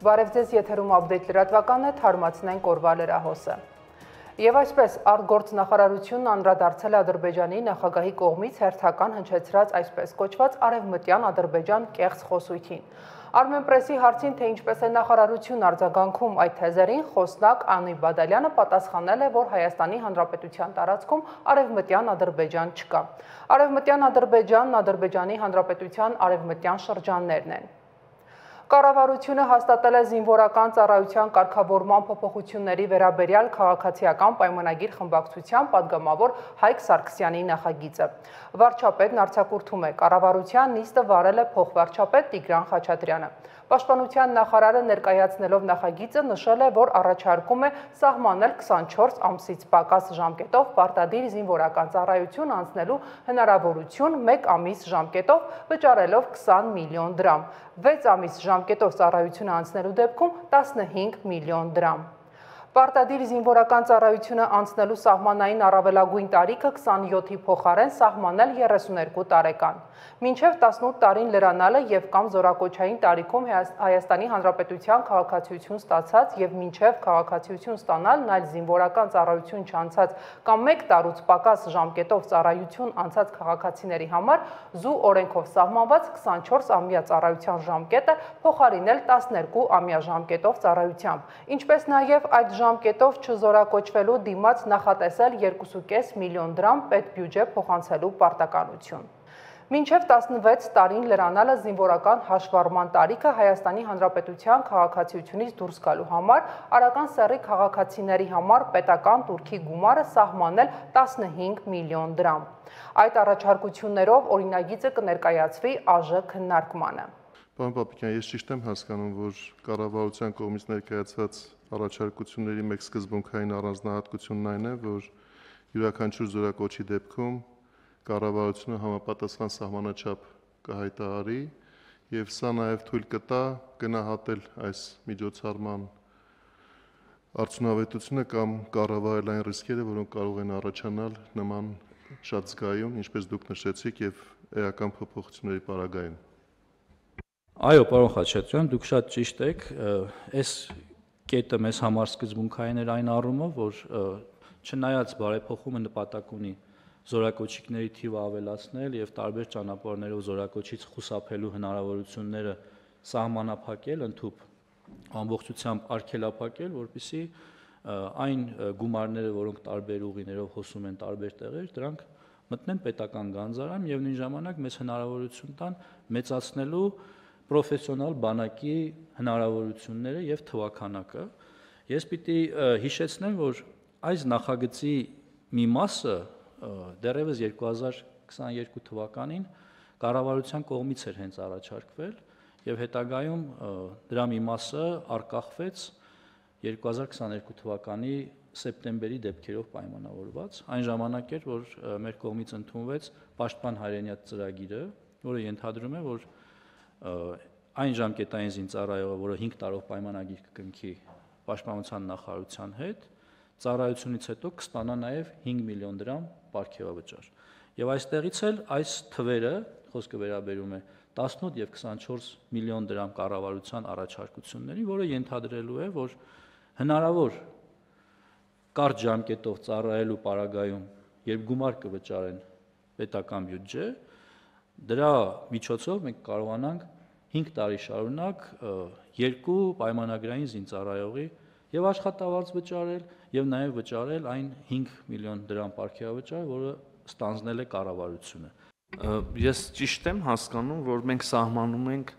Բարև ձեզ, եթերում update լրատվականն է, թարմացնենք օրվա լրահոսը։ Եվ այսպես, արտգործնախարարությունն անդրադարձել է Ադրբեջանի նախագահի կողմից հերթական հնչեցրած այսպես կոչված Արևմտյան Ադրբեջան կեղծ խոսույթին։ Armenpress-ի հարցին, թե ինչպես է նախարարությունն արձագանքում այդ թեզերին, խոսնակ Անի Բադալյանը պատասխանել է, որ Հայաստանի Հանրապետության տարածքում Արևմտյան Ադրբեջան չկա։ Արևմտյան Ադրբեջանն Ադրբեջանի Հանրապետության արևմտյան շրջաններն են։ Կառավարությունը հաստատել է զինվորական ծառայության կարգավորման փոփոխությունների վերաբերյալ քաղաքացիական պայմանագիր խմբակցության պատգամավոր Հայկ Սարգսյանի նախագիծը։ Վարչապետն արձակուրդում է, կառավարության նիստը վարել է փոխվարչապետ Տիգրան Խաչատրյանը։ Պաշտպանության նախարարը ներկայացնելով նախագիծը նշել է, որ առաջարկում է սահմանել 24 ամսից պակաս ժամկետով պարտադիր զինվորական ծառայություն անցնելու հնարավորություն 1 ամիս ժամկետով վճարելով 20 միլիոն դրամ, 6 ամիս ժամկետով ծառայությունը անցնելու դեպքում 15 միլիոն դրամ։ Պարտադիր զինվորական ծառայությունը անցնելու սահմանային առավելագույն տարիքը 27-ի փոխարեն սահմանել 32 տարեկան։ Մինչև 18 տարին լրանալը եւ կամ զորակոչային տարիքում Հայաստանի Հանրապետության քաղաքացիություն ստացած եւ մինչև քաղաքացիություն ստանալն այլ զինվորական ծառայություն չանցած կամ 1 տարուց պակաս ժամկետով ծառայություն անցած քաղաքացիների համար զու օրենքով սահմանված 24-ամյա ծառայության ժամկետը փոխարինել 12-ամյա ժամկետով ծառայությամբ, ինչպես նաեւ այդ ժամկետով չզորակոչվելու դիմաց նախատեսել 2.5 միլիոն դրամ պետբյուջե փոխանցելու պարտականություն։ Մինչև 16 տարին լրանալը զինվորական հաշվառման տարիքը Հայաստանի Հանրապետության քաղաքացիությունից դուրս գալու համար արական սեռի քաղաքացիների համար պետական տուրքի գումարը սահմանել 15 միլիոն դրամ։ Այդ առաջարկություններով օրինագիծը կներկայացվի ԱԺ քննարկմանը։ Պարոն Պապիկյան, ես ճիշտ եմ հասկանում, որ կառավարության կողմից ներկայացված առաջարկությունների մեկ սկզբունքային առանձնահատկությունն այն է, որ յուրաքանչյուր զորակոչի դեպքում կառավարությունը համապատասխան սահմանաչափ կհայտարարի եւ սա նաեւ թույլ կտա գնահատել այս միջոցառման արդյունավետությունը կամ կառավարել այն ռիսկերը, որոնք կարող են առաջանալ նման շատ զգայուն, ինչպես դուք նշեցիք, եւ էական փոփոխությունների պարագայում։ Այո, պարոն Խաչատրյան, դուք շատ ճիշտ եք, այս կետը մեզ համար սկզբունքային էր այն առումով, որ չնայած բարեփոխումը նպատակ ունի զորակոչիկների թիվը ավելացնել եւ տարբեր ճանապարհներով զորակոչից խուսափելու հնարավորությունները սահմանափակել, ընդհուպ ամբողջությամբ արգելափակել, որպեսզի այն գումարները, որոնք տարբեր ուղիներով հոսում են տարբեր տեղեր, դրանք մտնեն պետական գանձարան եւ նույն ժամանակ մեզ հնարավորություն տան մեծացնելու պրոֆեսիոնալ բանակի հնարավորությունները եւ թվաքանակը։ Ես պիտի հիշեցնեմ, որ այս նախագծի մի մասը դեռևս 2022 թվականին կառավարության կողմից էր հենց առաջարկվել եւ հետագայում դրա մի մասը արկախվեց 2022 թվականի սեպտեմբերի դեպքերով պայմանավորված։ Այն ժամանակ էր, որ մեր կողմից ընդունվեց Պաշտպան հայրենիաց ծրագիրը, որը ենթադրում է, որ այն ժամկետային զինծառայողը, որը 5 տարով պայմանագիր կկնքի Պաշտպանության նախարարության հետ, ծառայությունից հետո կստանա նաև 5 միլիոն դրամ պարգևավճար։ Եվ այստեղից էլ այս թվերը, խոսքը վերաբերում է 18 եւ 24 միլիոն դրամ կառավարության առաջարկություններին, որը ենթադրելու է, որ հնարավոր կարճ ժամկետով ծառայելու պարագայում, երբ գումար կվճարեն պետական բյուջե, դրա միջոցով մենք կարողանանք 5 տարի շարունակ 2 պայմանագրային զինծառայողի եւ աշխատավարձ վճարել եւ նաեւ վճարել այն 5 միլիոն դրամ պարգևավճար, որը ստանձնել է կառավարությունը։ Ես ճիշտ եմ հասկանում, որ մենք սահմանում ենք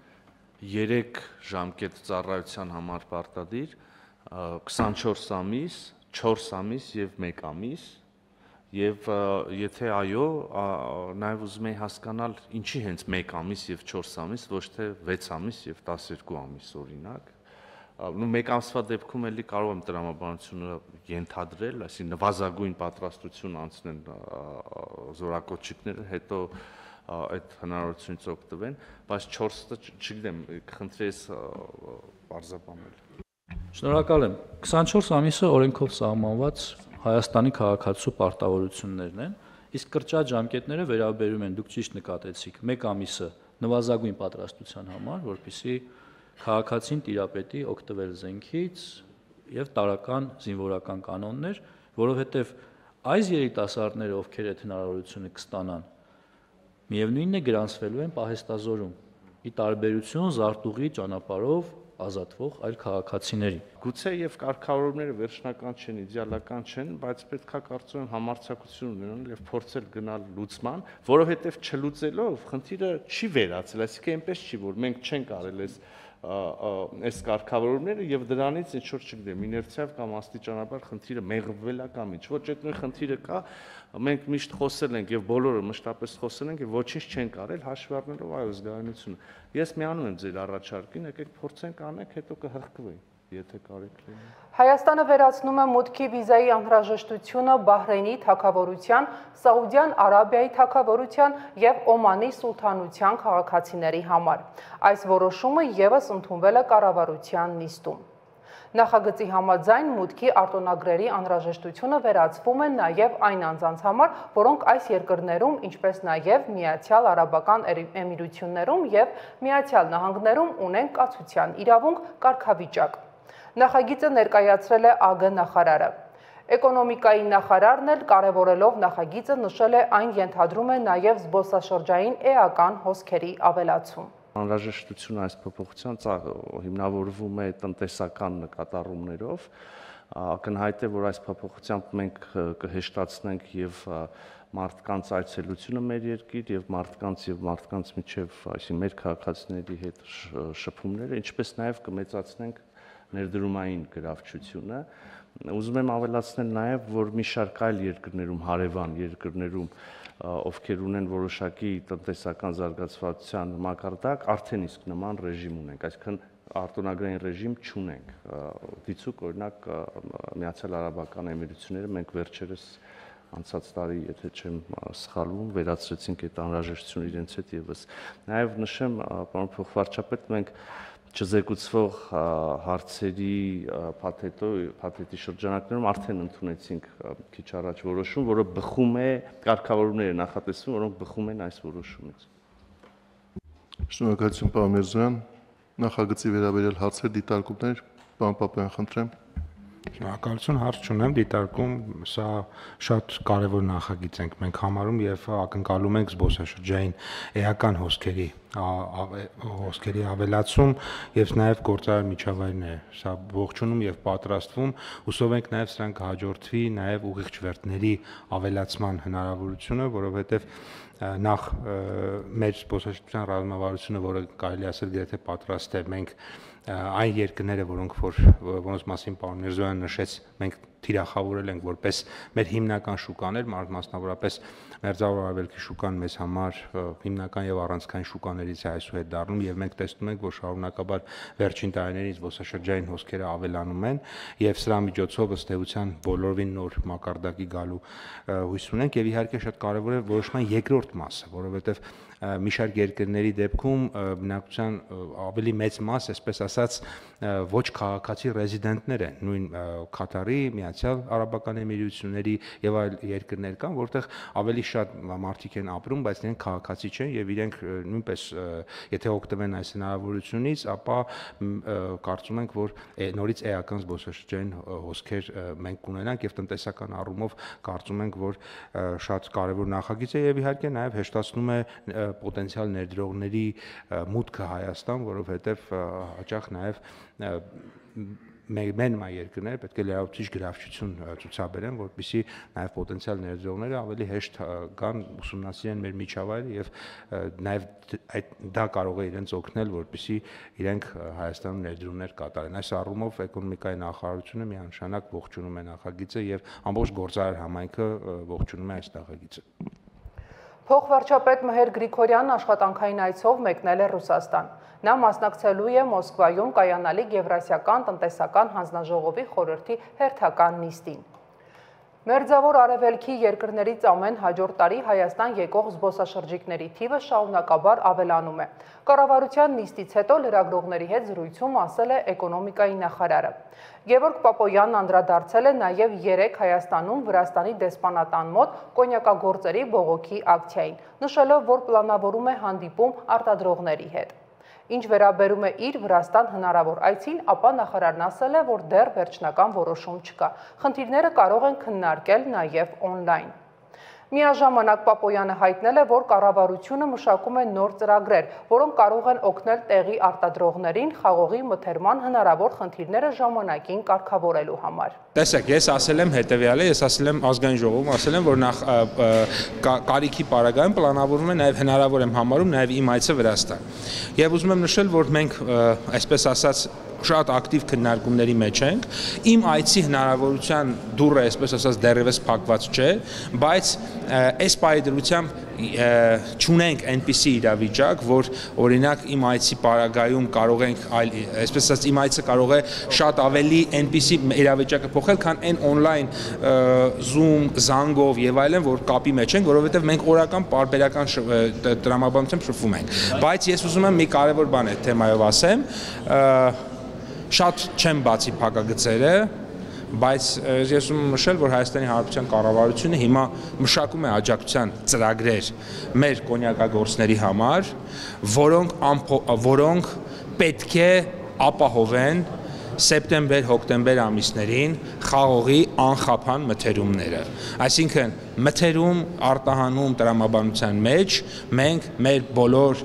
3 ժամկետ ծառայության համար պարտադիր 24 ամիս, 4 ամիս եւ 1 ամիս եւ եթե այո, նաեւ ուզում եի հասկանալ ինչի հենց 1 ամիս եւ 4 ամիս, ոչ թե 6 ամիս եւ 12 ամիս օրինակ։ Նու 1 ամսվա դեպքում էլի կարող եմ տրամաբանությունը ենթադրել, այսինքն նվազագույն պատրաստություն անցնեն զորակոչիկները, հետո այդ հնարավորությունից օգտվեն, բայց 4-ը չգիտեմ, կխնդրի ես բարձրաբանել։ Շնորհակալ եմ։ 24 ամիսը օրենքով սահմանված Հայաստանի քաղաքացու պարտավորություններն են, իսկ կրճատ ժամկետները վերաբերում են, դուք ճիշտ նկատեցիք, 1 ամիսը նվազագույն պատրաստության համար, որպեսզի քաղաքացին տիրապետի օգտվել զենքից եւ տարական զինվորական կանոններ, որովհետեւ այս երիտասարդները, ովքեր այդ հնարավորությունը կստանան, միևնույնն է գրանցվելու են պահեստազորում, ի տարբերություն զարտուղի ճանապարհով ազատվող այլ քաղաքացիների։ Գուցե եւ կարգավորումները վերջնական չեն, իդեալական չեն, բայց պետքա կարծում եմ համարձակություն ունենալ եւ փորձել գնալ լուծման, որովհետեւ չլուծելով խնդիրը չի վերացել, այսինքն այնպես չի, որ մենք չենք արել այս կարգավորումները եւ դրանից ինչ որ չգիտեմ, իներցիայով կամ աստիճանաբար խնդիրը մեղվվել է կամ ինչ, ոչ այդ նույն խնդիրը կա, մենք միշտ խոսել ենք եւ բոլորը մշտապես խոսել ենք եւ ոչինչ չենք արել հաշվի առնելով այո զգայունությունը։ Ես միանում եմ ձեր առաջարկին, եկեք փորձենք անենք, հետո կհրկվենք, եթե կարիք լինի։ Հայաստանը վերացնում է մուտքի վիզայի անհրաժեշտությունը Բահրեյնի թագավորության, Սաուդյան Արաբիայի թագավորության եւ Օմանի սուլթանության քաղաքացիների համար։ Այս որոշումը եւս ընդունվել է կառավարության նիստում։ Նախագծի համաձայն մուտքի արտոնագրերի անհրաժեշտությունը վերացվում է նաև այն անձանց համար, որոնք այս երկրներում, ինչպես նաև Միացյալ Արաբական Էմիրություններում եւ Միացյալ Նահանգներում ունեն կացության իրավունք կարգավիճակ։ Նախագիծը ներկայացրել է ԱԳ նախարարը։ Էկոնոմիկայի նախարարն էլ կարևորելով նախագիծը նշել է այն ենթադրում է նաև զբոսաշրջային էական հոսքերի ավելացում։ Անհրաժեշտությունը այս փոփոխության հիմնավորվում է տնտեսական նկատառումներով, ակնհայտ է, որ այս փոփոխությամբ մենք կհեշտացնենք եւ մարդկանց այցելությունը մեր երկիր եւ մարդկանց միջև, այսինքն մեր քաղաքացիների հետ շփումները, ինչպես նաեւ կմեծացնենք ներդրումային գրավչությունը։ Ուզում եմ ավելացնել նաեւ, որ մի շարք այլ երկրներում, հարևան երկրներում, ովքեր ունեն որոշակի տնտեսական զարգացվածության մակարդակ, արդեն իսկ նման ռեժիմ ունենք, այսինքն արտոնագրային ռեժիմ չունենք։ Դիցուք օրինակ Միացյալ Արաբական Էմիրությունները մենք վերջերս անցած տարի, եթե չեմ սխալվում, վերացրեցինք այդ անհրաժեշտությունը իրենց հետ եւս։ Նաեւ նշեմ, պարոն փոխվարչապետ, մենք չզեկուցվող հարցերի փաթեթի շրջանակներում արդեն ընդունեցինք քիչ առաջ որոշում, որը բխում է կարգավորումներ է նախատեսվում, որոնք բխում են այս որոշումից։ Շնորհակալություն, պարոն Միրզոյան։ Նախագծի վերաբերյալ հարցեր, դիտարկումներ, պարոն Պապյան, խնդրեմ։ Շնորհակալություն, հարց չունեմ, դիտարկում, սա շատ կարևոր նախագիծ ենք մենք համարում եւ ակնկալում ենք զբոսաշրջային էական հոսքերի ավելացում եւ նաեւ գործարար միջավայրն է սա ողջունում եւ պատրաստվում, հուսով ենք նաեւ սրանք հաջորդվի նաեւ ուղիղ չվերթների ավելացման հնարավորությունը, որովհետեւ նախ մեր զբոսաշրջության ռազմավարությունը, որը կարելի ասել գրեթե պատրաստ է, մենք այն երկրները, որոնց մասին պարոն Միրզոյանը նշեց, մենք թիրախավորել ենք որպես մեր հիմնական շուկաներ, մասնավորապես Մերձավոր Արևելքի շուկան մեզ համար հիմնական եւ առանցքային շուկաներից է այսուհետ դառնում եւ մենք տեսնում ենք, որ շարունակաբար վերջին տարիներին զբոսաշրջային հոսքերը ավելանում են եւ սրա միջոցով ըստ էության բոլորովին նոր մակարդակի գալու հույս ունենք եւ իհարկե շատ կարեւոր է որոշման երկրորդ մասը, որովհետեւ մի շարք երկրների դեպքում բնակության ավելի մեծ մաս, այսպես ասած, ոչ քաղաքացի ռեզիդենտներ են, նույն Կատարի, Միացյալ Արաբական Էմիրությունների եւ այլ երկրներ կան, որտեղ ավելի շատ մարդիկ են ապրում, բայց իրենք քաղաքացի չեն եւ իրենք նույնպես եթե օգտվեն այս հնարավորությունից, ապա կարծում ենք, որ նորից էական զբոսաշրջային հոսքեր մենք կունենանք եւ տնտեսական առումով կարծում ենք, որ շատ կարեւոր նախագիծ է եւ իհարկե նաեւ հեշտացնում է պոտենցիալ ներդրողների մուտքը Հայաստան, որովհետև հաճախ նաև մեր երկրները պետք է լրացուցիչ գրավչություն ցուցաբերեն, որպեսզի նաև պոտենցիալ ներդրողները ավելի հեշտ գան ուսումնասիրեն մեր միջավայրը եւ նաև դա կարող է իրենց օգնել, որպեսզի իրենք Հայաստանում ներդրումներ կատարեն։ Այս առումով էկոնոմիկայի նախարարությունը միանշանակ ողջունում է նախագիծը եւ ամբողջ գործարար համայնքը ողջունում է այս նախագիծը։ Փոխվարչապետ Մհեր Գրիգորյանն աշխատանքային այցով մեկնել է Ռուսաստան։ Նա մասնակցելու է Մոսկվայում կայանալիք Եվրասիական տնտեսական հանձնաժողովի խորհրդի հերթական նիստին։ Մերձավոր Արևելքի երկրներից ամեն հաջորդ տարի Հայաստան եկող զբոսաշրջիկների թիվը շարունակաբար ավելանում է։ Կառավարության նիստից հետո լրագրողների հետ զրույցում ասել է էկոնոմիկայի նախարարը։ Գևորգ Պապոյանն անդրադարձել է նաև 3 Հայաստանում Վրաստանի դեսպանատան մոտ կոնյակագործերի բողոքի ակցիային, նշելով, որ պլանավորում է հանդիպում արտադրողների հետ։ Ինչ վերաբերում է իր Վրաստան հնարավոր այցին, ապա նախարարն ասել է, որ դեռ վերջնական որոշում չկա։ Խնդիրները կարող են քննարկել նաև օնլայն։ Միաժամանակ Պապոյանը հայտնել է, որ կառավարությունը մշակում է նոր ծրագրեր, որոնք կարող են օգնել տեղի արտադրողներին խաղողի մթերման հնարավոր խնդիրները ժամանակին կարգավորելու համար։ Տեսեք, ես ասել եմ հետևյալը, ես ասել եմ ազգային ժողովում, ասել եմ, որ նախ կարիքի պարագայում պլանավորվում է նաև հնարավոր եմ համարում նաև իմ այցը Վրաստան։ Եվ ուզում եմ նշել, որ մենք, այսպես ասած, շատ ակտիվ քննարկումների մեջ ենք։ Իմ այցի հնարավորության դուռը, այսպես ասած, դեռևս փակված չէ, բայց այս պայդրությամբ չունենք այնպիսի իրավիճակ, որ օրինակ իմ այցի պարագայում կարող ենք այսպես ասած իմ այցը կարող է շատ ավելի այնպիսի իրավիճակը փոխել, քան այն օնլայն Zoom, Zang-ով եւ այլն, որ կապի մեջ ենք, որովհետեւ մենք օրական պարբերական տրամաբանությամբ շփվում ենք։ Բայց ես ուզում եմ մի կարևոր բան այդ թեմայով ասեմ, շատ չեմ բացի փակագծերը, բայց ես ուզում եմ նշել, որ Հայաստանի Հանրապետության կառավարությունը հիմա մշակում է աջակցության ծրագրեր մեր կոնյակագործների համար, որոնք պետք է ապահովեն սեպտեմբեր-հոկտեմբեր ամիսներին խաղողի անխափան մթերումները։ Այսինքն մթերում արտահանում տրամաբանության մեջ մենք մեր բոլոր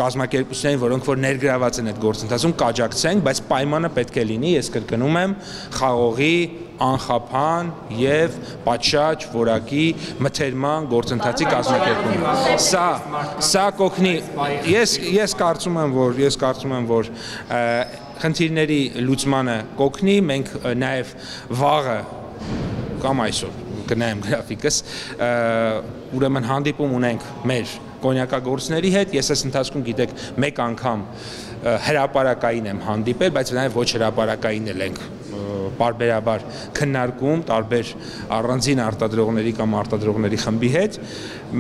կազմակերպություններին, որոնք որ ներգրաված են այդ գործընթացում, կաջակցենք, բայց պայմանը պետք է լինի, ես կրկնում եմ, խաղողի անխափան եւ պատշաճ որակի մթերման գործընթացի կազմակերպումը։ Սա կօգնի, ես կարծում եմ, որ խնդիրների լուծմանը կօգնի, մենք նաեւ վաղը կամ այսօր կնայեմ գրաֆիկս, ուրեմն հանդիպում ունենք մեր կոնյակագործների հետ, ես այս ընթացքում գիտեք մեկ անգամ հրապարակային եմ հանդիպել, բայց նաև ոչ հրապարակային էլ ենք պարբերաբար քննարկում տարբեր առանձին արտադրողների կամ արտադրողների խմբի հետ։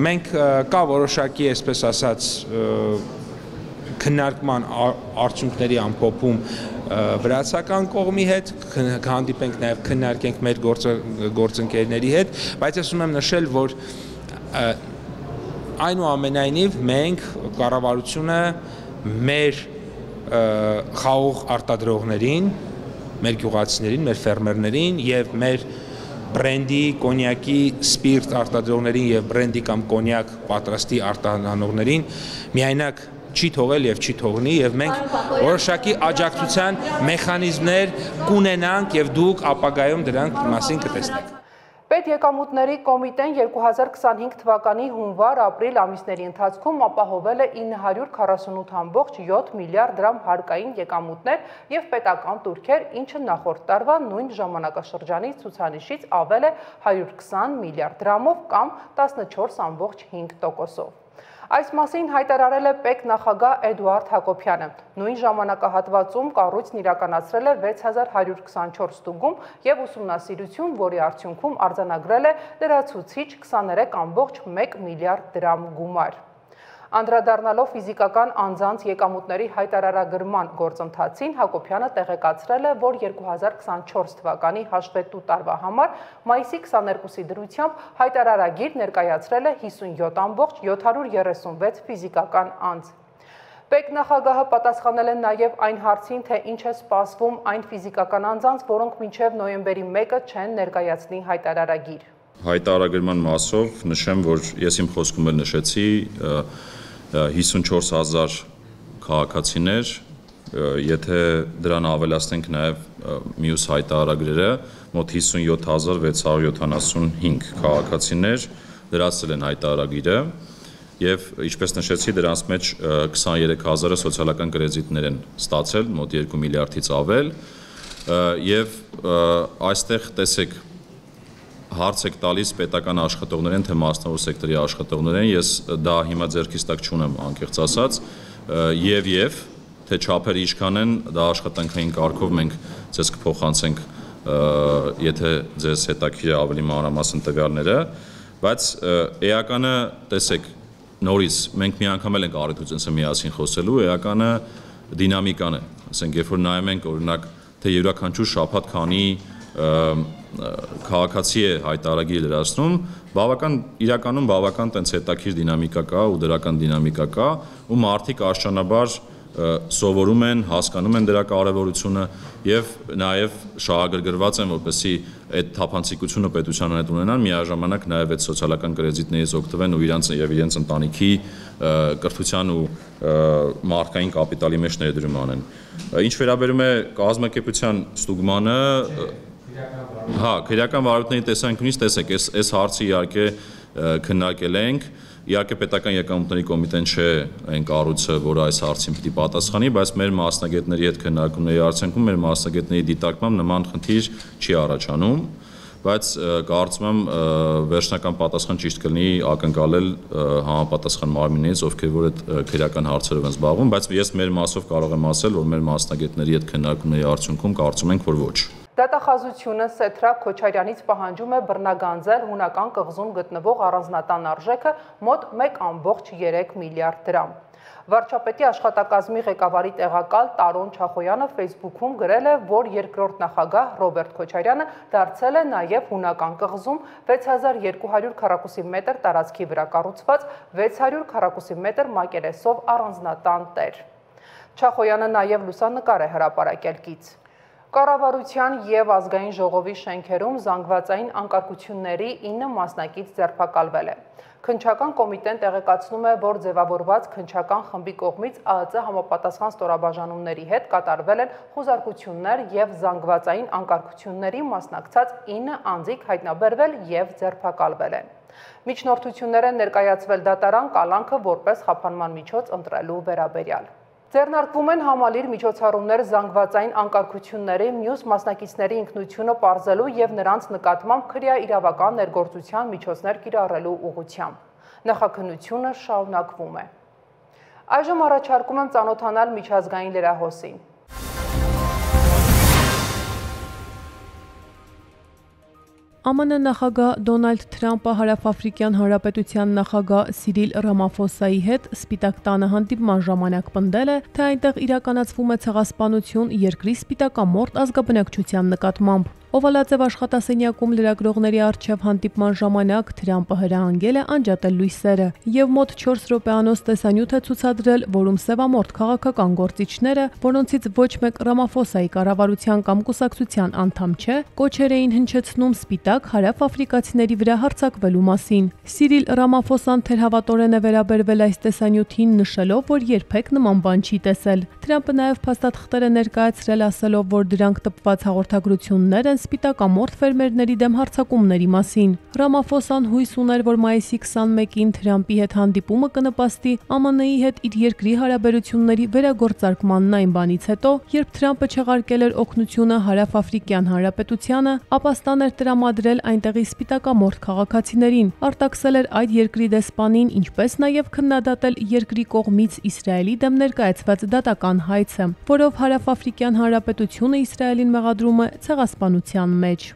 Մենք կա որոշակի, այսպես ասած, քննարկման արդյունքների ամփոփում վրացական կողմի հետ, կհանդիպենք նաև քննարկենք մեր գործընկերների հետ, բայց ես ուզում եմ նշել, որ այնուամենայնիվ մենք կառավարությունը մեր խաղող արտադրողներին, մեր գյուղացիներին, մեր ֆերմերներին եւ մեր բրենդի, կոնյակի, սպիրտ արտադրողներին եւ բրենդի կամ կոնյակ պատրաստի արտահանողներին միայնակ չի թողել եւ չի թողնի եւ մենք որոշակի աջակցության մեխանիզմներ կունենանք եւ դուք ապագայում դրանք մասին կտեսնեք։ Պետեկամուտների կոմիտեն 2025 թվականի հունվար-ապրիլ ամիսների ընթացքում ապահովել է 948.7 միլիարդ դրամ հարկային եկամուտներ եւ պետական տուրքեր, ինչը նախորդ տարվա նույն ժամանակաշրջանի ցուցանիշից ավել է 120 միլիարդ դրամով կամ 14.5%-ով։ Այս մասին հայտարարել է պետնախագահ Էդուարդ Հակոբյանը։ Նույն ժամանակահատվածում կառույցն իրականացրել է 6124 ստուգում եւ ուսումնասիրություն, որի արդյունքում արձանագրել է լրացուցիչ 23.1 միլիարդ դրամ գումար։ Անդրադառնալով ֆիզիկական անձանց եկամուտների հայտարարագրման գործընթացին, Հակոբյանը տեղեկացրել է, որ 2024 թվականի հաշվետու տարվա համար մայիսի 22-ի դրությամբ հայտարարագիր ներկայացրել է 57.736 ֆիզիկական անձ։ Պետնախագահը պատասխանել է նաև այն հարցին, թե ինչ է սպասվում այն ֆիզիկական անձանց, որոնք մինչև նոյեմբերի 1-ը չեն ներկայացնի հայտարարագիր։ Հայտարարագրման մասով նշեմ, որ ես իմ խոսքում էլ նշեցի 54,000 քաղաքացիներ, եթե դրան ավելացնենք նաև մյուս հայտարարագրերը, մոտ 57,675 քաղաքացիներ դրացել են հայտարարագիրը եւ ինչպես նշեցի, դրանց մեջ 23,000-ը սոցիալական կրեդիտներ են ստացել, մոտ 2 միլիարդից ավել եւ այստեղ տեսեք հարց եք տալիս պետական աշխատողներին, թե մասնավոր սեկտորի աշխատողներին, ես դա հիմա ձեռքից տակ չունեմ անկեղծ ասած, եւ թե չափերը ինչքան են, դա աշխատանքային կարգով մենք ձեզ կփոխանցենք, եթե ձեզ հետաքրքիր է ավելի մանրամասն տվյալները, բայց էականը, տեսեք, նորից մենք մի անգամ էլ ենք առիթ ունեցել միասին խոսելու, էականը դինամիկան է, ասենք երբ որ նայում ենք օրինակ, թե յուրաքանչյուր շաբաթ քանի քաղաքացի է հայտարարագիր լրացնում, իրականում բավական տենց հետաքրքիր դինամիկա կա ու դրական դինամիկա կա, ու մարդիկ աշճանաբար սովորում են, հասկանում են դրա կարևորությունը եւ նաեւ շահագրգռված են, որպեսզի այդ թափանցիկությունը պետության հետ ունենան, միաժամանակ նաեւ այդ սոցիալական կրեդիտներից օգտվեն ու իրենց ընտանիքի կրթության ու մարդկային կապիտալի մեջ ներդրում անեն։ Ինչ վերաբերում է կազմակերպության ստուգմանը, քրեական վարույթների տեսանկյունից տեսեք, այս հարցը իհարկե քննարկել ենք, իհարկե պետական եկամուտների կոմիտեն չէ այն կառույցը, որը այս հարցին պիտի պատասխանի, բայց մեր մասնագետների հետ քննարկումների արդյունքում մեր մասնագետների դիտարկմամբ նման խնդիր չի առաջանում, բայց կարծում եմ վերջնական պատասխան ճիշտ կլինի ակնկալել համապատասխան մարմիններից, ովքեր որ այդ քրեական հարցերով են զբաղվում, բայց ես մեր մասով կարող եմ ասել, որ մեր մասնագետների հետ քննարկումների արդյունքում կարծում ենք, որ ոչ։ Դատախազությունը Սեթրակ Քոչարյանից պահանջում է բռնագանձել հունական կղզում գտնվող առանձնատան արժեքը մոտ 1.3 միլիարդ դրամ։ Վարչապետի աշխատակազմի ղեկավարի տեղակալ Տարոն Չախոյանը Facebook-ում գրել է, որ երկրորդ նախագահ Ռոբերտ Քոչարյանը դարձել է նաև հունական կղզում 6200 քառակուսի մետր տարածքի վրա կառուցված 600 քառակուսի մետր մակերեսով առանձնատան տեր։ Չախոյանը նաև լուսանկար է հրապարակել կից։ Կառավարության եւ ազգային ժողովի շենքերում զանգվածային անկարգությունների 9 մասնակից ձերբակալվել է։ Քննչական կոմիտեն տեղեկացնում է, որ ձևավորված քննչական խմբի կողմից ԱԱԾ համապատասխան ստորաբաժանումների հետ կատարվել են խուզարկություններ եւ զանգվածային անկարգությունների մասնակցած 9 անձիկ հայտնաբերվել եւ ձերբակալվել են։ Միջնորդություններ են ներկայացվել դատարան կալանքը որպես խափանման միջոց ընտրելու վերաբերյալ։ Ձեռնարկվում են համալիր միջոցառումներ զանգվածային անկարգությունների մյուս մասնակիցների ինքնությունը պարզելու եւ նրանց նկատմամբ քրեաիրավական ներգործության միջոցներ կիրառելու ուղղությամբ։ Նախաքննությունը շարունակվում է։ Այժմ առաջարկում եմ ծանոթանալ միջազգային լրահոսին։ ԱՄՆ նախագահ Դոնալդ Թրամփը Հարավաֆրիկյան Հանրապետության նախագահ Սիրիլ Ռամաֆոսայի հետ Սպիտակ տանը հանդիպման ժամանակ պնդել է, թե այնտեղ իրականացվում է ցեղասպանություն երկրի սպիտակամորթ ազգաբնակչության նկատմամբ։ Օվալաձև աշխատասենյակում լրագրողների առջև հանդիպման ժամանակ Թրամփը հրահանգել է անջատել լույսերը եւ մոտ 4 րոպեանոց տեսանյութ է ցուցադրել, որում սևամորթ քաղաքական գործիչները, որոնցից ոչ մեկ Ռամաֆոսայի կառավարության կամ կուսակցության անդամ չէ, կոչեր էին հնչեցնում սպիտակ հարավ-աֆրիկացիների վրա հարձակվելու մասին։ Սիրիլ Ռամաֆոսան թերհավատորեն է վերաբերվել այս տեսանյութին, նշելով, որ երբեք նման բան չի տեսել։ Թրամփը նաեւ փաստաթղթեր է ներկայացրել, ասելով, որ դրանք տպված հաղորդագրություններ են սպիտակամորթ ֆերմերների դեմ հարձակումների մասին։ Ռամաֆոսան հույս ուներ, որ մայիսի 21-ին Թրամփի հետ հանդիպումը կնպաստի ԱՄՆ-ի հետ իր երկրի հարաբերությունների վերագործարկմանն այն բանից հետո, երբ Թրամփը չեղարկել էր օգնությունը Հարավ-Աֆրիկյան Հանրապետությանը, ապա ստան էր տրամադրել այնտեղի սպիտակամորթ քաղաքացիներին, արտաքսել էր այդ երկրի դեսպանին, ինչպես նաև քննադատել երկրի կողմից Իսրայելի դեմ ներկայացված դատական հայցը, որով Հարավ-Աֆրիկյան Հանրապետությունը Իսրայելին մեղադրում է ցեղասպանության մեջ։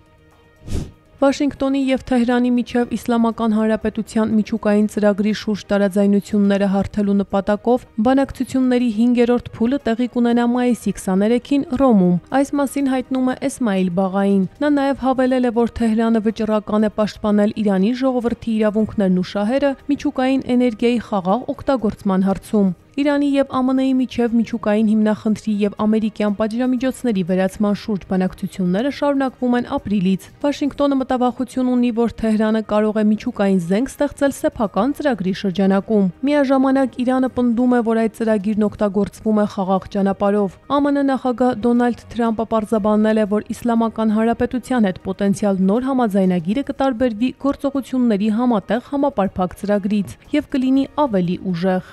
Վաշինգտոնի եւ Թեհրանի միջև Իսլամական Հանրապետության միջուկային ծրագրի շուրջ տարաձայնությունները հարթելու նպատակով բանակցությունների 5-րդ փուլը տեղի կունենա մայիսի 23-ին Ռոմում։ Այս մասին հայտնում է Էսմայիլ Բաղային։ Նա նաեւ հավելել է, որ Թեհրանը վճռական է պաշտպանել Իրանի ժողովրդի իրավունքներն ու շահերը միջուկային էներգիայի խաղաղ օգտագործման հարցում։ Իրանի եւ ԱՄՆ-ի միջև միջուկային հիմնախնդրի եւ ամերիկյան պատժամիջոցների վերացման շուրջ բանակցությունները շարունակվում են ապրիլից։ Վաշինգտոնը մտավախություն ունի, որ Թեհրանը կարող է միջուկային զենք ստեղծել սեփական ծրագրի շրջանակում։ Միաժամանակ Իրանը պնդում է, որ այդ ծրագիրն օգտագործվում է խաղաղ ճանապարհով։ ԱՄՆ նախագահ Դոնալդ Թրամփը պարզաբանել է, որ Իսլամական Հանրապետության հետ պոտենցիալ նոր համաձայնագիրը կտարբերվի գործողությունների համատեղ համապարփակ ծրագրից եւ կլինի ավելի ուժեղ։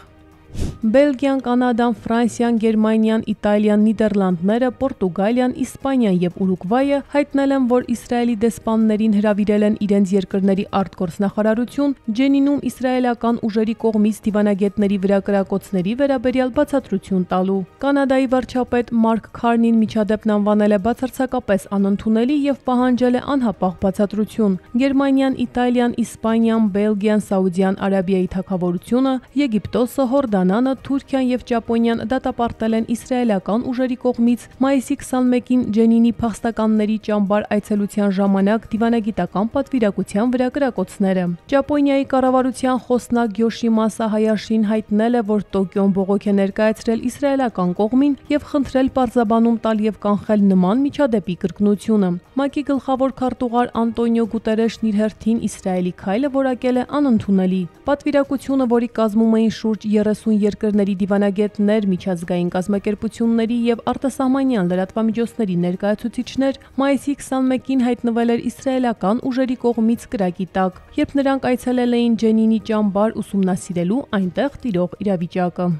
Բելգիան, Կանադան, Ֆրանսիան, Գերմանիան, Իտալիան, Նիդերլանդները, Պորտուգալիան, Իսպանիան եւ Ուրուգվայը հայտնել են, որ Իսրայելի դեսպաններին հրավիրել են իրենց երկրների արտգործնախարարություն Ջենինում իսրայելական ուժերի կողմից դիվանագետների վրա կրակոցների վերաբերյալ բացատրություն տալու։ Կանադայի վարչապետ Մարկ Քարնին միջադեպն անվանել է բացարձակապես անընդունելի եւ պահանջել է անհապաղ բացատրություն։ Գերմանիան, Իտալիան, Իսպանիան, Բելգիան, Սաուդյան Արաբիայի թագավորությունը, Եգիպտոսը, Դանանը, Թուրքիան եւ Ճապոնիան դատապարտել են իսրայելական ուժերի կողմից մայիսի 21-ին Ջենինի փախստականների ճամբար այցելության ժամանակ դիվանագիտական պատվիրակության վրա կրակոցները։ Ճապոնիայի կառավարության խոսնակ Յոշիմասա Հայաշին հայտնել է, որ Տոկիոն բողոք է ներկայացրել իսրայելական կողմին եւ խնդրել պարզաբանում տալ եւ կանխել նման միջադեպի կրկնությունը։ ՄԱԿ-ի գլխավոր քարտուղար Անտոնիո Գուտերեշն իր հերթին Իսրայելի քայլը որակել է անընդունելի։ Պատվիրակությունը, որի կազմում էին շուրջ 30 երկրների դիվանագետներ, միջազգային կազմակերպությունների եւ արտասահմանյան լրատվամիջոցների ներկայացուցիչներ, մայիսի 21-ին հայտնվել էր իսրայելական ուժերի կողմից կրակի տակ, երբ նրանք այցելել էին Ջենինի ճամբար ուսումնասիրելու այնտեղ տիրող իրավիճակը։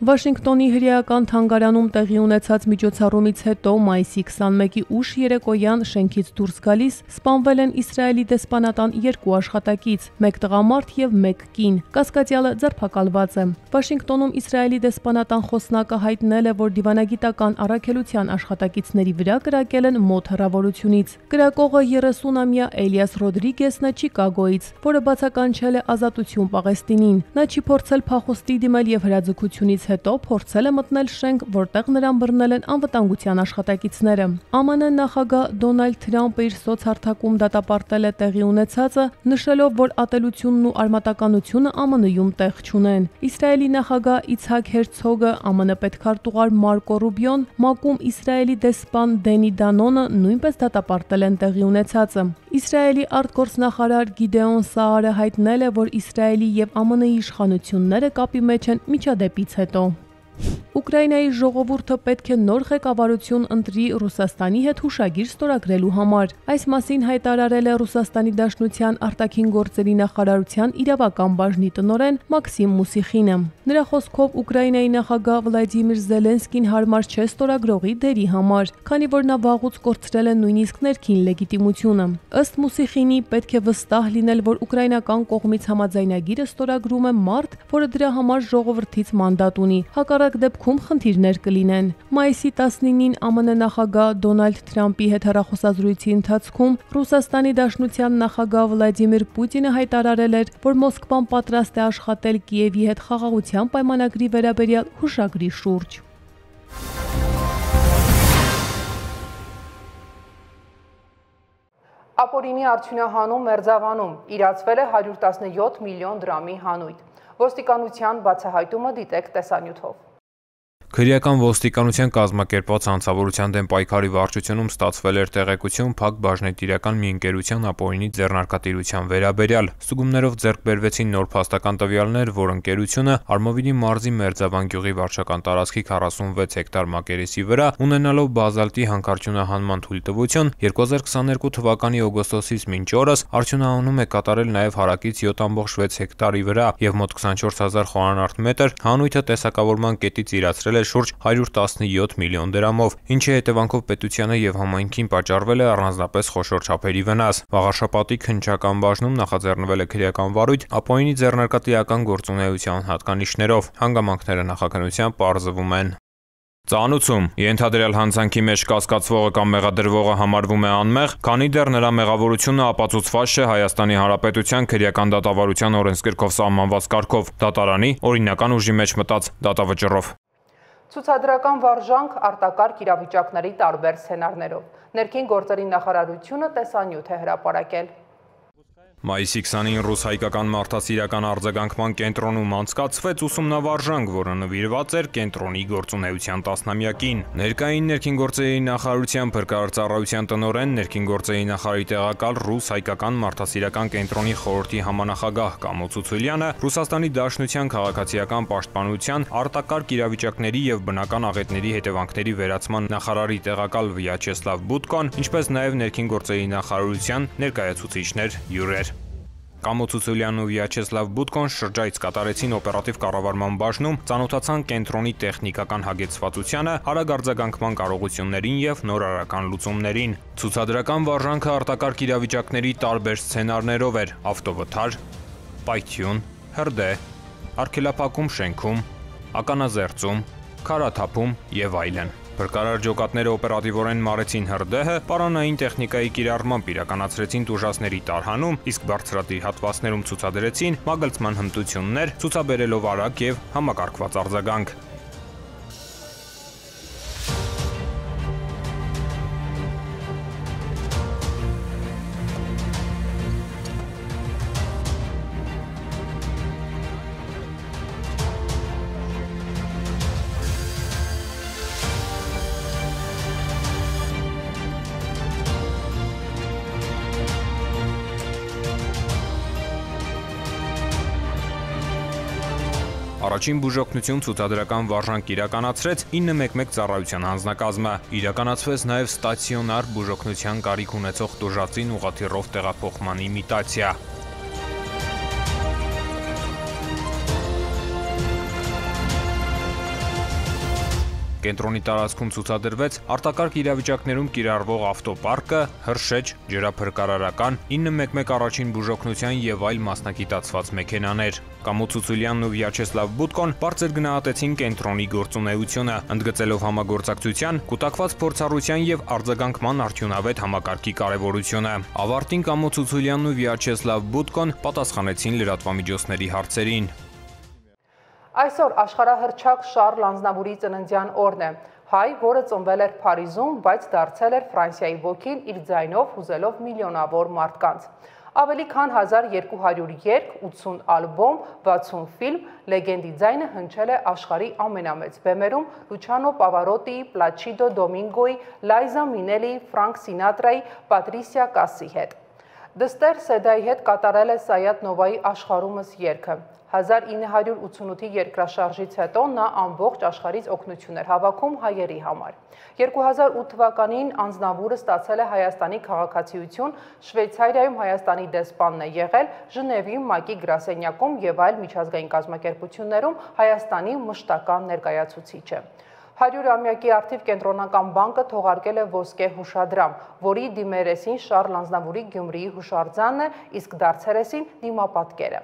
Վաշինգտոնի հրեական թանգարանում տեղի ունեցած միջոցառումից հետո մայիսի 21-ի ուշ երեկոյան շենքից դուրս գալիս սպանվել են Իսրայելի դեսպանատան 2 աշխատակից, 1 տղամարդ եւ 1 կին։ Կասկածյալը ձերբակալված է։ Վաշինգտոնում Իսրայելի դեսպանատան խոսնակը հայտնել է, որ դիվանագիտական առաքելության աշխատակիցների վրա կրակել են մոտ հեռավորությունից։ Կրակողը 30-ամյա Էլիաս Ռոդրիգեսն է Չիկագոից, որը բացականչել է Ազատություն Պաղեստինին։ Նա չի փորձել փախուստի դիմել եւ հրաձգությունից հետո փորձել է մտնել շենք, որտեղ նրան բռնել են անվտանգության աշխատակիցները։ ԱՄՆ նախագահ Դոնալդ Թրամփը իր սոցհարթակում դատապարտել է տեղի ունեցածը, նշելով, որ ատելությունն ու արմատականությունը ԱՄՆ-ում տեղ չունեն։ Իսրայելի նախագահ Իցհակ Հերցոգը, ԱՄՆ պետքարտուղար Մարկո Ռուբիոն, ՄԱԿ-ում Իսրայելի դեսպան Դենի Դանոնը նույնպես դատապարտել են տեղի ունեցածը։ Իսրայելի արտգործնախարար Գիդեոն Սաարը հայտնել է, որ Իսրայելի եւ ԱՄՆ-ի իշխանությունները կապի մեջ են միջադեպից հետո։ Ուկրաինայի ժողովուրդը պետք է նոր ղեկավարություն ընտրի Ռուսաստանի հետ հուշագիր ստորագրելու համար։ Այս մասին հայտարարել է Ռուսաստանի Դաշնության արտաքին գործերի նախարարության իրավական բաժնի տնօրեն Մաքսիմ Մուսիխինը։ Նրա խոսքով Ուկրաինայի նախագահ Վլադիմիր Զելենսկին հարմար չէ ստորագրողի դերի համար, քանի որ նա վաղուց կորցրել է նույնիսկ ներքին լեգիտիմությունը։ Ըստ Մուսիխինի պետք է վստահ լինել, որ ուկրաինական կողմից համաձայնագիրը ստորագրում է մարդ, որը դրա համար ժողովրդից մանդատ ունի։ Հակառակ դեպքում խնդիրներ կլինեն։ Մայիսի 19-ին ԱՄՆ նախագահ Դոնալդ Թրամփի հետ հեռախոսազրույցի ընթացքում Ռուսաստանի Դաշնության նախագահ Վլադիմիր Պուտինը հայտարարել էր, որ Մոսկվան պատրաստ է աշխատել Կիևի հետ խաղաղության պայմանագրի վերաբերյալ հուշագրի շուրջ։ Ապօրինի արդյունահանում Մերձավանում իրացվել է 117 միլիոն դրամի հանույթ։ Ոստիկանության բացահայտումը դիտեք տեսանյութով։ Քրեական ոստիկանության կազմակերպված հանցավորության դեմ պայքարի վարչությունում ստացվել էր տեղեկություն փակ բաժնետիրական մի ընկերության ապօրինի ձեռնարկատիրության վերաբերյալ։ Ստուգումներով ձեռք բերվեցին նոր փաստական տվյալներ, որ ընկերությունը Արմավիրի մարզի Մերձավան գյուղի վարչական տարածքի 46 հեկտար մակերեսի վրա, ունենալով բազալտի հանքարդյունահանման թույլտվություն, 2022 թվականի օգոստոսից մինչ օրս արդյունահանում է կատարել նաև հարակից 7.6 հեկտարի վրա եւ մոտ 24000 խորանարդ մետր հանույթը տեսակավորման կետից իրացրել շուրջ 117 միլիոն դրամով, ինչի հետևանքով պետությանը եւ համայնքին պատճառվել է առանձնապես խոշոր չափերի վնաս։ Վաղաշապատի քննչական բաժնում նախաձեռնվել է քրեական վարույթ ապօրինի ձեռնարկատիրական գործունեության հատկանիշներով։ Հանգամանքները նախաքննության պարզվում են։ Ծանուցում ենթադրյալ հանցանքի մեջ կասկածվողը կամ մեղադրվողը համարվում է անմեղ, քանի դեռ նրա մեղավորությունը ապացուցված չէ Հայաստանի Հանրապետության քրեական դատավարության օրենսգրքով սահմանված կարգով, դատարանի օրինական ուժի մեջ մտած դատավճռով։ Ցուցադրական վարժանք արտակարգ իրավիճակների տարբեր սցենարներով։ Ներքին գործերի նախարարությունը տեսանյութ է հրապարակել։ Մայիսի 20-ին ռուս-հայկական մարդասիրական արձագանքման կենտրոնում անցկացվեց ուսումնավարժանք, որը նվիրված էր կենտրոնի գործունեության 10-ամյակին։ Ներկային ներքին գործերի նախարարության փրկարարծառայության տնօրեն, ներքին գործերի նախարարի տեղակալ ռուս-հայկական մարդասիրական կենտրոնի խորհրդի համանախագահ Կամո Ցուցուլյանը Ռուսաստանի Դաշնության քաղաքացիական պաշտպանության, արտակարգ իրավիճակների եւ բնական աղետների հետևանքների վերացման նախարարի տեղակալ Վյաչեսլավ Բուտկոն, ինչպես նաեւ ներքին գործերի նախարարության ներկայացուցիչներ հյուրեր։ Կամո Ցուցուլյանն ու Վյաչեսլավ Բուտկոն շրջայց կատարեցին օպերատիվ կառավարման բաժնում, ծանոթացան կենտրոնի տեխնիկական հագեցվածությանը, արագ արձագանքման կարողություններին եւ նորարարական լուծումներին։ Ցուցադրական վարժանքը արտակարգ իրավիճակների տարբեր սցենարներով էր՝ ավտովթար, պայթյուն, հրդեհ, արգելափակում շենքում, ականազերծում, քարաթափում եւ այլն։ Փրկարար ջոկատները օպերատիվորեն մարեցին հրդեհը, պարանային տեխնիկայի կիրառմամբ իրականացրեցին տուժածների տարհանում, իսկ բարձրադիր հատվածներում ցուցադրեցին մագլցման հմտություններ, ցուցաբերելով արագ եւ համակարգված արձագանք։ Առաջին բուժօգնություն ցուցադրական վարժանք իրականացրեց 911 ծառայության հանձնակազմը։ Իրականացվեց նաև ստացիոնար բուժօգնության կարիք ունեցող տուժածին ուղղաթիռով տեղափոխման իմիտացիա։ Կենտրոնի տարածքում ցուցադրվեց արտակարգ իրավիճակներում կիրառվող ավտոպարկը, հրշեջ, ջրափրկարարական, 911 առաջին բուժօգնության եւ այլ մասնագիտացված մեքենաներ։ Կամո Ցուցուլյանն ու Վյաչեսլավ Բուտկոն բարձր գնահատեցին կենտրոնի գործունեությունը, ընդգծելով համագործակցության, կուտակված փորձառության եւ արձագանքման արդյունավետ համակարգի կարեւորությունը։ Ավարտին Կամո Ցուցուլյանն ու Վյաչեսլավ Բուտկոն պատասխանեցին լրատվամիջոցների հարցերին։ Այսօր աշխարհահռչակ Շարլ Անձնավուրի ծննդյան օրն է։ Հայ, որը ծնվել էր Փարիզում, բայց դարձել էր Ֆրանսիայի ոգին իր ձայնով հուզելով միլիոնավոր մարդկանց։ Ավելի քան 1200 երգ, 80 ալբոմ, 60 ֆիլմ, լեգենդի ձայնը հնչել է աշխարհի ամենամեծ բեմերում Լուչանո Պավարոտիի, Պլաչիդո Դոմինգոյի, Լայզա Մինելիի, Ֆրանկ Սինատրայի, Պատրիսիա Կասի հետ։ Դստեր Սեդայի հետ կատարել է Սայադ Նովայի աշխարհումս երգը։ 1988-ի երկրաշարժից հետո նա ամբողջ աշխարհից օգնություն էր հավաքում հայերի համար։ 2008 թվականին Անձնավուրը ստացել է Հայաստանի քաղաքացիություն, Շվեյցարիայում Հայաստանի դեսպանն է եղել, Ժնևիում ՄԱԿ-ի գրասենյակում եւ այլ միջազգային կազմակերպություններում Հայաստանի մշտական ներկայացուցիչ է։ 100-ամյակի արդիվ կենտրոնական բանկը թողարկել է ոսկե հուշադրամ, որի դիմերեսին Շարլ Անձնավուրի Գյումրիի հուշարձանն է, իսկ դարձերեսին դիմապատկերը։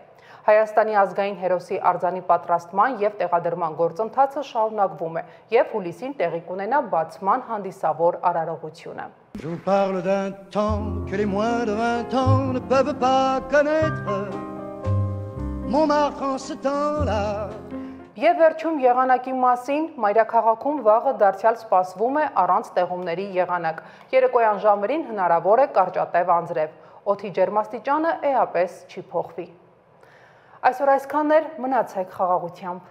Հայաստանի ազգային հերոսի արձանի պատրաստման եւ տեղադրման գործընթացը շարունակվում է եւ հուլիսին տեղի կունենա բացման հանդիսավոր արարողությունը։ Je vous parle d'un temps que les moins de 20 ans ne peuvent pas connaître. Montmartre en ce temps-là. Եվ վերջում եղանակի մասին մայրաքաղաքում վաղը դարձյալ սպասվում է առանց տեղումների եղանակ։ Երեկոյան ժամերին հնարավոր է կարճատև անձրև։ Օդի ջերմաստիճանը էապես չի փոխվի։ Այսօր այսքանն էր, մնացեք խաղաղությամբ։